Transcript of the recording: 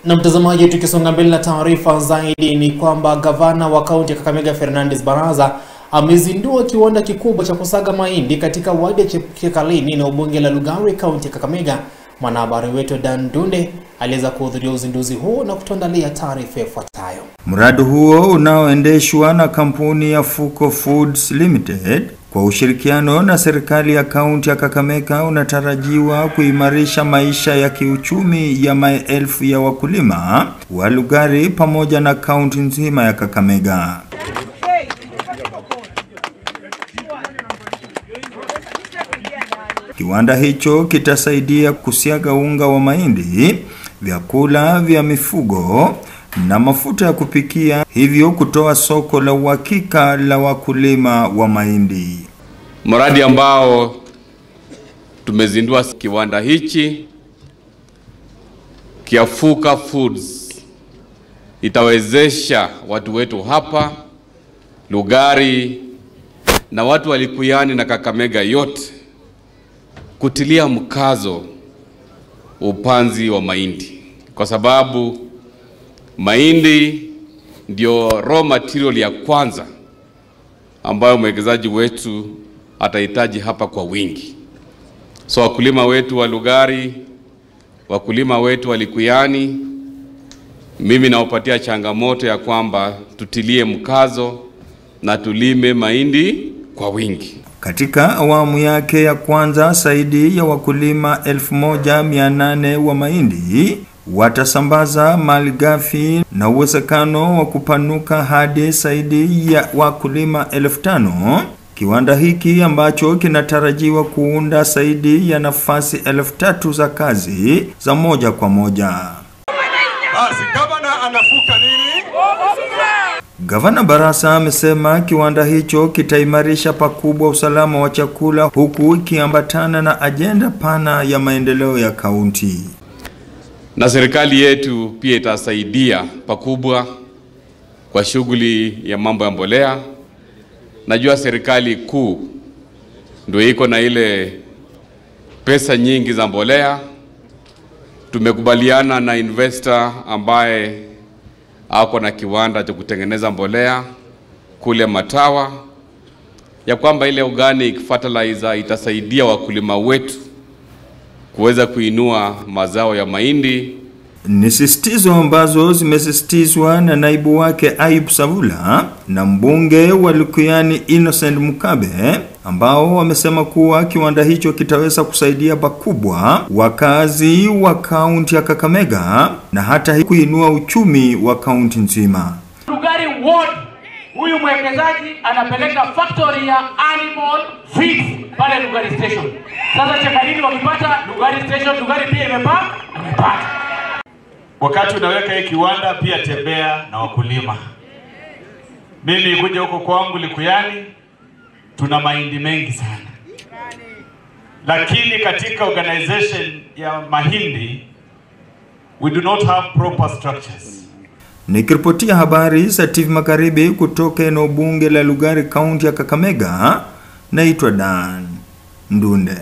Na mtazamaji, tukisonga mbele na taarifa zaidi ni kwamba gavana wa kaunti ya Kakamega Fernandes Baraza amezindua kiwanda kikubwa cha kusaga mahindi katika wadi ya Chekalini na ubunge la Lugari kaunti ya Kakamega. Mwanahabari wetu Dan Ndunde aliweza kuhudhuria uzinduzi huo na kutuandalia taarifa ifuatayo. Mradi huo unaoendeshwa na kampuni ya Fuko Foods Limited kwa ushirikiano na serikali ya kaunti ya Kakamega unatarajiwa kuimarisha maisha ya kiuchumi ya maelfu ya wakulima wa Lugari pamoja na kaunti nzima ya Kakamega. Kiwanda hicho kitasaidia kusiaga unga wa mahindi, vyakula vya mifugo na mafuta ya kupikia, hivyo kutoa soko la uhakika la wakulima wa mahindi. Mradi ambao tumezindua kiwanda hichi kia Fuko Foods itawezesha watu wetu hapa Lugari na watu wa Likuyani na Kakamega yote kutilia mkazo upanzi wa mahindi, kwa sababu mahindi ndio raw material ya kwanza ambayo mwekezaji wetu atahitaji hapa kwa wingi. So wakulima wetu wa Lugari, wakulima wetu wa Likuyani, mimi nawapatia changamoto ya kwamba tutilie mkazo na tulime mahindi kwa wingi. Katika awamu yake ya kwanza, zaidi ya wakulima 1800 wa mahindi watasambaza malighafi na uwezekano wa kupanuka hadi zaidi ya wakulima 5000. Kiwanda hiki ambacho kinatarajiwa kuunda zaidi ya nafasi 3000 za kazi za moja kwa moja. Basi gavana anafuka nini? Gavana Baraza amesema kiwanda hicho kitaimarisha pakubwa usalama wa chakula huku ikiambatana na ajenda pana ya maendeleo ya kaunti. Na serikali yetu pia itasaidia pakubwa kwa shughuli ya mambo ya mbolea. Najua serikali kuu ndio iko na ile pesa nyingi za mbolea. Tumekubaliana na investor ambaye ako na kiwanda cha kutengeneza mbolea kule Matawa, ya kwamba ile organic fertilizer itasaidia wakulima wetu kuweza kuinua mazao ya mahindi. Ni sisitizo ambazo zimesisitizwa na naibu wake Ayub Savula na mbunge wa Likuyani Innocent Mukabe, ambao wamesema kuwa kiwanda hicho kitaweza kusaidia pakubwa wakazi wa kaunti ya Kakamega na hata kuinua uchumi wa kaunti nzima. Lugari ward, huyu mwekezaji anapeleka factory ya animal feed pale Lugari station. Sasa Chekalini wakipata Lugari station, Lugari pia imepata. Wakati unaweka hii kiwanda pia tembea na wakulima. Mimi kuja huko kwangu Likuyani tuna mahindi mengi sana. Lakini katika organization ya mahindi we do not have proper structures. Nikiripotia habari za TV Magharibi kutoka eneo bunge la Lugari kaunti ya Kakamega, naitwa Dan Ndunde.